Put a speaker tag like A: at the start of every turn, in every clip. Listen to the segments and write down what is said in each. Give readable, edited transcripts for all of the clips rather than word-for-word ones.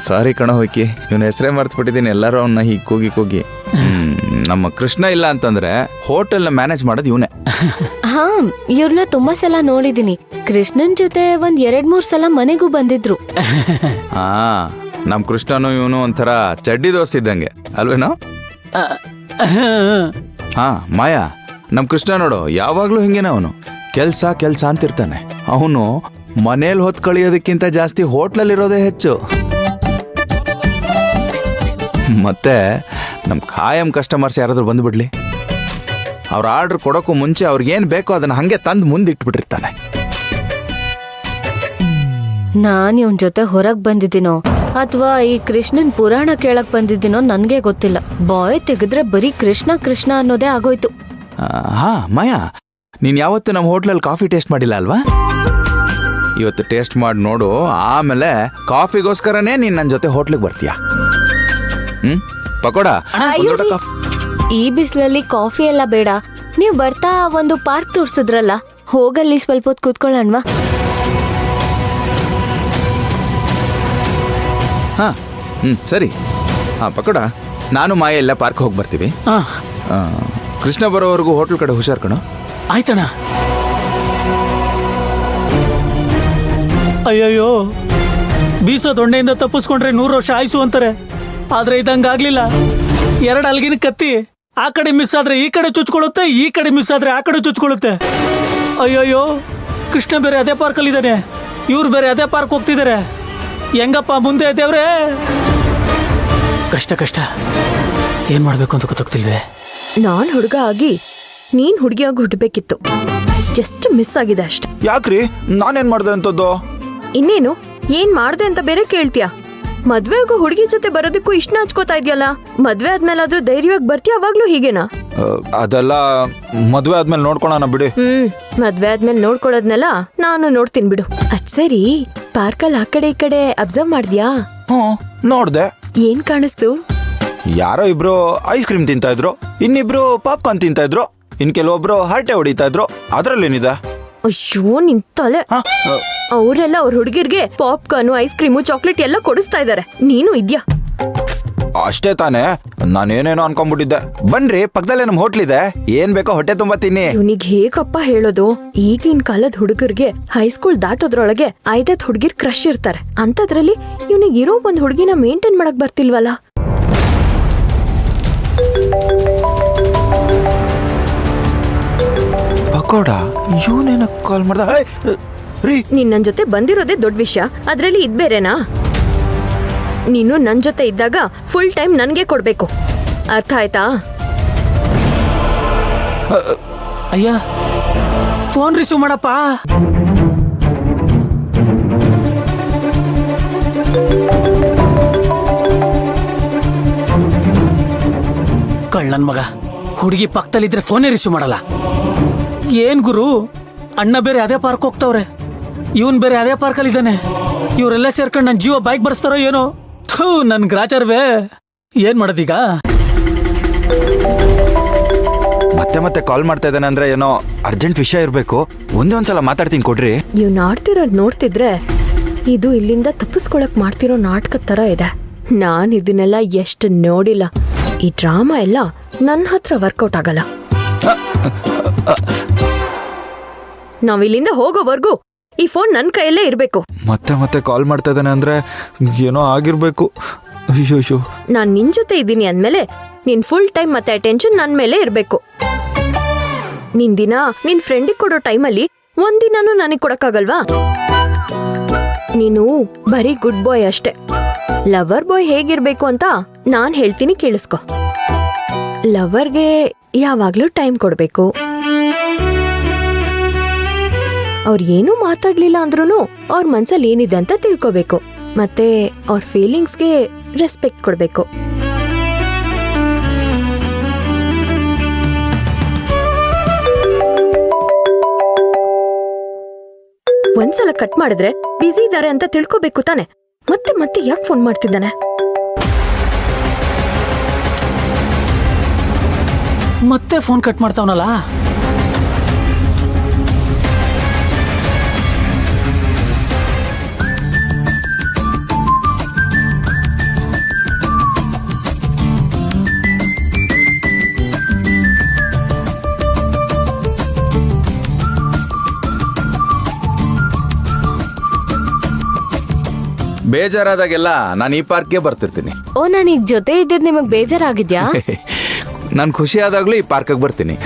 A: ಸಾರಿ ಕಣ ಹೋಯ್ಕಿ, ಇವನ ಹೆಸರೇ ಮರ್ತ್ಬಿಟ್ಟಿದ್ದೀನಿ. ಎಲ್ಲರೂ ಅವನ್ನ ಹೀಗೆ ಕೂಗಿ ನಮ್ಮ ಕೃಷ್ಣ ಇಲ್ಲ ಅಂತಂದ್ರೆ ಹೋಟೆಲ್ನ ಮ್ಯಾನೇಜ್ ಮಾಡೋದು ಇವನೇ.
B: ಹಾ, ಇವ್ರನ್ನ ತುಂಬಾ ಸಲ ನೋಡಿದೀನಿ. ಕೃಷ್ಣನ್ ಜೊತೆ 2-3 ಸಲ ಮನೆಗೂ ಬಂದಿದ್ರು.
A: ಹಾ, ನಮ್ ಕೃಷ್ಣನು ಇವನು ಒಂಥರ ಚಡ್ಡಿ ದೋಸ್ತ್ ಇದ್ದಂಗೆ ಅಲ್ವೇನೋ? ಹಾ ಮಾಯಾ, ನಮ್ ಕೃಷ್ಣ ನೋಡು ಯಾವಾಗ್ಲೂ ಹಿಂಗೇನ, ಅವನು ಕೆಲ್ಸ ಅಂತಿರ್ತಾನೆ. ಅವನು ಮನೇಲಿ ಹೊತ್ ಕಳಿಯೋದಕ್ಕಿಂತ ಜಾಸ್ತಿ ಹೋಟ್ಲಲ್ಲಿ ಇರೋದೇ ಹೆಚ್ಚು. ಮತ್ತೆ ನಮ್ ಖಾಯಂ ಕಸ್ಟಮರ್ಸ್ ಯಾರಾದ್ರೂ ಬಂದ್ಬಿಡ್ಲಿ, ಅವ್ರ ಆರ್ಡರ್ ಕೊಡೋಕ್ಕೂ ಮುಂಚೆ ಅವ್ರಿಗೇನ್ ಬೇಕೋ ಅದನ್ನ ಹಂಗೆ ತಂದು ಮುಂದೆ ಇಟ್ಬಿಟ್ಟಿರ್ತಾನೆ.
B: ನಾನ್ ಇವನ್ ಜೊತೆ ಹೊರಗ್ ಬಂದಿದ್ದೀನೋ ಅಥವಾ ಈ ಕೃಷ್ಣನ್ ಪುರಾಣ ಕೇಳಕ್ ಬಂದಿದ್ದೀನೋ ನನ್ಗೆ ಗೊತ್ತಿಲ್ಲ. ಬಾಯ್ ತೆಗೆದ್ರೆ ಬರೀ ಕೃಷ್ಣ ಕೃಷ್ಣ ಅನ್ನೋದೇ ಆಗೋಯ್ತು.
A: ಹಾ ಮಾಯಾ, ನೀನ್ ಯಾವತ್ತು ನಮ್ಮ ಹೋಟ್ಲಲ್ಲಿ ಕಾಫಿ ಟೇಸ್ಟ್ ಮಾಡಿಲ್ಲ ಅಲ್ವಾ? ಇವತ್ತು ಟೇಸ್ಟ್ ಮಾಡಿ ನೋಡು, ಆಮೇಲೆ ಕಾಫಿಗೋಸ್ಕರನೇ ನೀನ್ ನನ್ನ ಜೊತೆ ಹೋಟ್ಲಿಗೆ ಬರ್ತೀಯಾ? ಪಕೋಡ,
B: ಈ ಬಿಸಿಲಲ್ಲಿ ಕಾಫಿ ಎಲ್ಲ ಬೇಡ. ನೀವ್ ಬರ್ತಾ ಒಂದು ಪಾರ್ಕ್ ತೋರ್ಸಿದ್ರಲ್ಲ, ಹೋಗಲ್ಲಿ ಸ್ವಲ್ಪ ಹೊತ್ತು ಕೂತ್ಕೊಳ್ಳೋಣವಾ?
A: ಹಾ ಸರಿ. ಹಾ ಪಕೋಡ, ನಾನು ಮಾಯ ಎಲ್ಲ ಪಾರ್ಕ್ ಹೋಗಿ ಬರ್ತೀವಿ. ಕೃಷ್ಣ ಬರೋವರೆಗೂ ಹೋಟ್ಲ್ ಕಡೆ ಹುಷಾರ್ ಕಣೋ.
C: ಆಯ್ತಣ್ಣ. ಅಯ್ಯಯ್ಯೋ, ಬೀಸೋ ದೊಣ್ಣೆಯಿಂದ ತಪ್ಪಿಸ್ಕೊಂಡ್ರೆ 100 ವರ್ಷ ಆಯ್ಸು ಅಂತಾರೆ. ಆದ್ರೆ ಇದಂಗಾಗ್ಲಿಲ್ಲ. 2 ಅಲ್ಗಿನ ಕತ್ತಿ ಆ ಕಡೆ ಮಿಸ್ ಆದ್ರೆ ಈ ಕಡೆ ಚುಚ್ಕೊಳ್ಳುತ್ತೆ, ಈ ಕಡೆ ಮಿಸ್ ಆದ್ರೆ ಆ ಕಡೆ ಚುಚ್ಕೊಳ್ಳುತ್ತೆ. ಅಯ್ಯಯ್ಯೋ, ಕೃಷ್ಣ ಬೇರೆ ಅದೇ ಪಾರ್ಕಲ್ಲಿ ಇದ್ದಾನೆ, ಇವ್ರು ಬೇರೆ ಅದೇ ಪಾರ್ಕ್ ಹೋಗ್ತಿದ್ದಾರೆ. ಹೆಂಗಪ್ಪ ಮುಂದೆ ದೇವ್ರೆ? ಕಷ್ಟ ಏನ್ ಮಾಡ್ಬೇಕು ಅಂತ ಗೊತ್ತಾಗ್ತಿಲ್ವೇ.
D: ನಾನ್ ಹುಡುಗ ಆಗಿ ನೀನ್ ಹುಡುಗಿಯಾಗಿ ಹುಟ್ಟಬೇಕಿತ್ತು. ಜಸ್ಟ್ ಮಿಸ್ ಆಗಿದೆ ಅಷ್ಟೆ.
E: ಯಾಕ್ರಿ, ನಾನೇನ್ ಮಾಡ್ದೆ ಅಂತದ್ದು?
D: ಇನ್ನೇನು, ಏನ್ ಮಾಡ್ದೆ ಅಂತ ಬೇರೆ ಕೇಳ್ತೀಯ? ಮದ್ವೆ ಆಗೋ ಹುಡುಗಿ ಜೊತೆ ಬರೋದಕ್ಕೂ ಇಷ್ಟ ನಾಚ್ಕೋತಾ ಇದೆಯಲ್ಲ. ಮದ್ವೆ ಆದ್ಮೇಲಾದ್ರೂ ಧೈರ್ಯವಾಗಿ ಬರ್ತೀಯ, ಅವಾಗ್ಲೂ ಹೀಗೇನಾ?
E: ಅದೆಲ್ಲ ಮದ್ವೆ ಆದ್ಮೇಲೆ ನೋಡ್ಕೊಳೋಣ ಬಿಡಿ.
D: ಮದ್ವೆ ಆದ್ಮೇಲೆ ನೋಡ್ಕೊಳ್ಳೋದ್ನೆಲ್ಲ ನಾನು ನೋಡ್ತೀನಿ ಬಿಡು. ಅದ್ ಸರಿ, ಪಾರ್ಕಲ್ಲಿ ಆ ಕಡೆ ಈ ಕಡೆ ಅಬ್ಸರ್ವ್ ಮಾಡ್ದ್ಯಾ?
E: ನೋಡ್ದೆ.
D: ಏನ್ ಕಾಣಿಸ್ತು?
E: ಯಾರೋ ಇಬ್ರು ಐಸ್ ಕ್ರೀಮ್ ತಿಂತಾ ಇದ್ರು, ಇನ್ನಿಬ್ರು ಪಾಪ್ಕಾರ್ನ್ ತಿಂತಾ ಇದ್ರು, ಇನ್ ಕೆಲವೊಬ್ರು ಹರಟೆ ಹೊಡಿತಾ ಇದ್ರು. ಅದ್ರಲ್ಲೇನಿದೆ?
D: ಅಯ್ಯೋ ನಿಂತಲೆ, ಅವರೆಲ್ಲ ಅವ್ರ ಹುಡುಗಿರ್ಗೆ ಪಾಪ್ಕಾರ್ನ್, ಐಸ್ ಕ್ರೀಮು, ಚಾಕ್ಲೇಟ್ ಎಲ್ಲ ಕೊಡಿಸ್ತಾ ಇದಾರೆ. ನೀನು ಇದ್ಯಾ?
E: ಅಷ್ಟೇ ತಾನೇ, ನಾನೇನೇನೋ ಅನ್ಕೊಂಡ್ಬಿಟ್ಟಿದ್ದೆ. ಬನ್ರಿ, ಪಕ್ಕದಲ್ಲೇ ನಮ್ ಹೋಟ್ಲ್ ಇದೆ, ಏನ್ ಬೇಕೋ ಹೊಟ್ಟೆ ತುಂಬಾ ತಿನ್ನಿ.
D: ಇವನಿಗೆ ಹೇಗಪ್ಪ ಹೇಳೋದು? ಈಗಿನ ಕಾಲದ ಹುಡುಗರಿಗೆ ಹೈಸ್ಕೂಲ್ ದಾಟೋದ್ರೊಳಗೆ 5 ಹುಡುಗಿರ್ ಕ್ರಶ್ ಇರ್ತಾರೆ. ಅಂತದ್ರಲ್ಲಿ ಇವನಿಗೆ ಇರೋ ಒಂದ್ ಹುಡುಗಿನ ಮೇಂಟೈನ್ ಮಾಡಕ್ ಬರ್ತಿಲ್ವಲ್ಲ.
E: ಪಕೋಡ, ಇವನೇನ ಕಾಲ್ ಮಾಡ್ದ?
D: ನೀನ್ ನನ್ ಜೊತೆ ಬಂದಿರೋದೇ ದೊಡ್ಡ ವಿಷಯ, ಅದ್ರಲ್ಲಿ ಇದ್ ಬೇರೆನಾ? ನೀನು ನನ್ ಜೊತೆ ಇದ್ದಾಗ ಫುಲ್ ಟೈಮ್ ನನ್ಗೆ ಕೊಡ್ಬೇಕು, ಅರ್ಥ ಆಯ್ತಾ?
C: ಅಯ್ಯ, ಫೋನ್ ರಿಸೀವ್ ಮಾಡಪ್ಪ. ಕಳ್ಳನ್ ಮಗ, ಹುಡುಗಿ ಪಕ್ಕದಲ್ಲಿದ್ರೆ ಫೋನೇ ರಿಸೀವ್ ಮಾಡಲ್ಲ. ಏನ್ ಗುರು, ಅಣ್ಣ ಬೇರೆ ಅದೇ ಪಾರ್ಕ್ ಹೋಗ್ತಾವ್ರೆ, ಇವನ್ ಬೇರೆ ಅದೇ ಪಾರ್ಕಲ್ಲಿ ಇದ್ದಾನೆ. ಇವರೆಲ್ಲ ಸೇರ್ಕೊಂಡು ನನ್ನ ಜೀವ ಬೈಕ್ ಬರ್ಸ್ತಾರೋ ಏನೋ. ಥೂ, ನನ್ ಗ್ರಾಚಾರ್ವೇ. ಏನ್ ಮಾಡೋದೀಗ?
E: ಮತ್ತೆ ಕಾಲ್ ಮಾಡ್ತಾ ಇದ್ದಾನೆ ಅಂದ್ರೆ ಏನೋ ಅರ್ಜೆಂಟ್ ವಿಷಯ ಇರ್ಬೇಕು. ಒಂದ್ಸಲ ಮಾತಾಡ್ತೀನಿ ಕೊಡ್ರಿ.
D: ಇವ್ ಆಡ್ತಿರೋದ್ ನೋಡ್ತಿದ್ರೆ ಇದು ಇಲ್ಲಿಂದ ತಪ್ಪಿಸ್ಕೊಳಕ್ ಮಾಡ್ತಿರೋ ನಾಟಕ ತರ ಇದೆ. ನಾನ್ ಇದನ್ನೆಲ್ಲ ಎಷ್ಟು ನೋಡಿಲ್ಲ. ಈ ಡ್ರಾಮಾ ಎಲ್ಲ ನನ್ನ ಹತ್ರ ವರ್ಕೌಟ್ ಆಗಲ್ಲ. ನಾವಿಲ್ಲಿಂದ ಹೋಗೋವರೆಗೂ ಈ ಫೋನ್ ನನ್ ಕೈಯಲ್ಲೇ ಇರ್ಬೇಕು.
E: ಮತ್ತೆ ಕಾಲ್ ಮಾಡ್ತಾ ಇದ್ದಾನೆ ಅಂದ್ರೆ ಏನೋ ಆಗಿರ್ಬೇಕು. ಅಯ್ಯೋ,
D: ನಾನ್ ನಿನ್ ಜೊತೆ ಇದ್ದೀನಿ ಅಂದ್ಮೇಲೆ ನಿನ್ ಫುಲ್ ಟೈಮ್ ಮತ್ತೆ ಅಟೆನ್ಷನ್ ನನ್ ಮೇಲೆ ಇರ್ಬೇಕು. ನಿನ್ ದಿನ ನಿನ್ ಫ್ರೆಂಡಿಗೆ ಕೊಡೋ ಟೈಮಲ್ಲಿ ಒಂದಿನಾನು ನನಗ್ ಕೊಡಕ್ಕಾಗಲ್ವಾ? ನೀನು ಬರೀ ಗುಡ್ ಬಾಯ್ ಅಷ್ಟೆ. ಲವರ್ ಬಾಯ್ ಹೇಗಿರ್ಬೇಕು ಅಂತ ನಾನ್ ಹೇಳ್ತೀನಿ, ಕೇಳಿಸ್ಕೊ. ಲವರ್ಗೆ ಯಾವಾಗ್ಲೂ ಟೈಮ್ ಕೊಡ್ಬೇಕು. ಅವ್ರ ಏನೂ ಮಾತಾಡ್ಲಿಲ್ಲ ಅಂದ್ರೂ ಅವ್ರ ಮನ್ಸಲ್ಲಿ ಏನಿದೆ ಅಂತ ತಿಳ್ಕೊಬೇಕು. ಮತ್ತೆ ಅವ್ರ ಫೀಲಿಂಗ್ಸ್ಗೆ ರೆಸ್ಪೆಕ್ಟ್ ಕೊಡ್ಬೇಕು. ಒಂದ್ಸಲ ಕಟ್ ಮಾಡಿದ್ರೆ ಬಿಸಿ ಇದ್ದಾರೆ ಅಂತ ತಿಳ್ಕೊಬೇಕು ತಾನೆ. ಮತ್ತೆ ಯಾಕೆ ಫೋನ್ ಮಾಡ್ತಿದ್ದಾನೆ?
C: ಮತ್ತೆ ಫೋನ್ ಕಟ್ ಮಾಡ್ತಾವನಲ್ಲ.
A: ಬೇಜಾರಾದಾಗೆಲ್ಲ ನಾನು ಈ ಪಾರ್ಕ್ಗೆ ಬರ್ತಿರ್ತೀನಿ.
B: ಓ, ನಾನು ಈಗ ಜೊತೆ ಇದ್ದಿದ್ ನಿಮಗ್ ಬೇಜಾರಾಗಿದ್ಯಾ?
A: ನಾನು ಖುಷಿ ಆದಾಗ್ಲೂ ಈ ಪಾರ್ಕ್ಗೆ ಬರ್ತೀನಿ.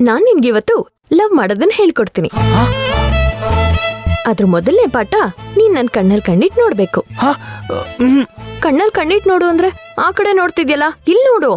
D: ನಾನ್ ನಿನ್ಗಿವತ್ತು ಲವ್ ಮಾಡೋದನ್ನ ಹೇಳ್ಕೊಡ್ತೀನಿ. ಅದ್ರ ಮೊದಲನೇ ಪಾಠ ನೀನ್ ನನ್ ಕಣ್ಣಲ್ಲಿ ಕಣ್ಣಿಟ್ ನೋಡ್ಬೇಕು. ಕಣ್ಣಲ್ಲಿ ಕಣ್ಣಿಟ್ ನೋಡು ಅಂದ್ರೆ ಆ ಕಡೆ ನೋಡ್ತಿದ್ಯಲ್ಲ, ಇಲ್ಲಿ ನೋಡು.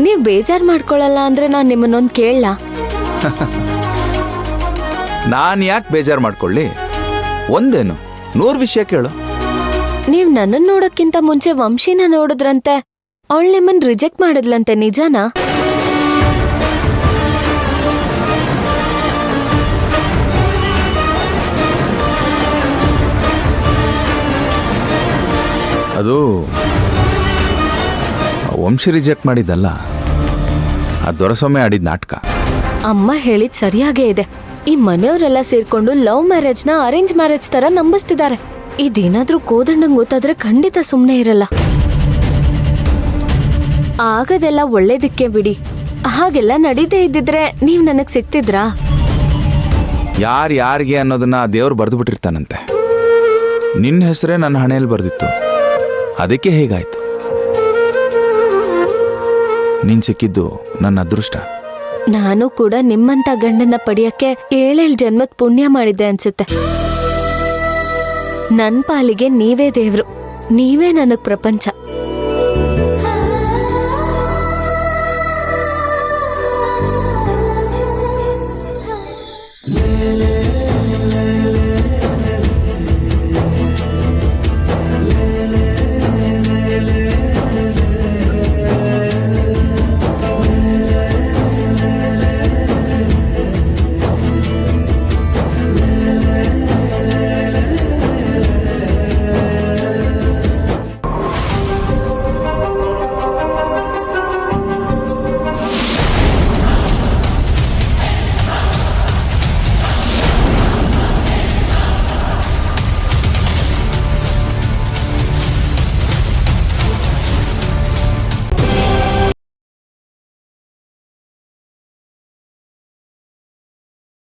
B: ನೀವ್ ಬೇಜಾರ್ ಮಾಡ್ಕೊಳಲ್ಲ ಅಂದ್ರೆ ನಾನ್ ನಿಮ್ಮನ್ನೊಂದ್ ಕೇಳಲ್ಲ.
A: ನಾನು ಯಾಕೆ ಬೇಜಾರು ಮಾಡ್ಕೊಳ್ಳಿ? ಒಂದೇನು 100 ವಿಷಯ ಕೇಳು.
B: ನೀವ್ ನನ್ನನ್ ನೋಡೋಕ್ಕಿಂತ ಮುಂಚೆ ವಂಶಿನ ನೋಡಿದ್ರಂತೆ. ಅವಳು ನಿಮ್ಮನ್ ರಿಜೆಕ್ಟ್ ಮಾಡಿದ್ಲಂತೆ, ನಿಜಾನಾ?
A: ಅದು ವಂಶಿ ರಿಜೆಕ್ಟ್ ಮಾಡಿದ್ದಲ್ಲ, ಆ ದೊರಸ್ವಾಮಿ ಆಡಿದ ನಾಟಕ.
B: ಅಮ್ಮ ಹೇಳಿದ್ ಸರಿಯಾಗೇ ಇದೆ. ಈ ಮನೆಯವರೆಲ್ಲ ಸೇರ್ಕೊಂಡು ಲವ್ ಮ್ಯಾರೇಜ್ನ ಅರೇಂಜ್ ಮ್ಯಾರೇಜ್ ತರ ನಂಬಿಸ್ತಿದ್ದಾರೆ. ಇದೇನಾದ್ರೂ ಕೋದಂಡಂಗ್ ಗೊತ್ತಾದ್ರೆ ಖಂಡಿತ ಸುಮ್ನೆ ಇರಲ್ಲ. ಆಗದೆಲ್ಲ ಒಳ್ಳೇದಕ್ಕೆ ಬಿಡಿ. ಹಾಗೆಲ್ಲ ನಡೀದೇ ಇದ್ದಿದ್ರೆ ನೀವ್ ನನಗ್ ಸಿಕ್ತಿದ್ರಾ?
A: ಯಾರಿಗೆ ಅನ್ನೋದನ್ನ ದೇವ್ರು ಬರೆದು ಬಿಟ್ಟಿರ್ತಾನಂತೆ. ನಿನ್ನ ಹೆಸರೇ ನನ್ನ ಹಣೆಯಲ್ಲಿ ಬರೆದಿತ್ತು, ಅದಕ್ಕೆ ಹೇಗಾಯ್ತು. ನೀನ್ ಸಿಕ್ಕಿದ್ದು ನನ್ನ ಅದೃಷ್ಟ.
B: ನಾನು ಕೂಡ ನಿಮ್ಮಂತ ಗಂಡನ್ನ ಪಡೆಯಕ್ಕೆ 7 ಜನ್ಮದ ಪುಣ್ಯ ಮಾಡಿದ್ದೆ ಅನ್ಸುತ್ತೆ. ನನ್ ಪಾಲಿಗೆ ನೀವೇ ದೇವ್ರು, ನೀವೇ ನನಗ್ ಪ್ರಪಂಚ.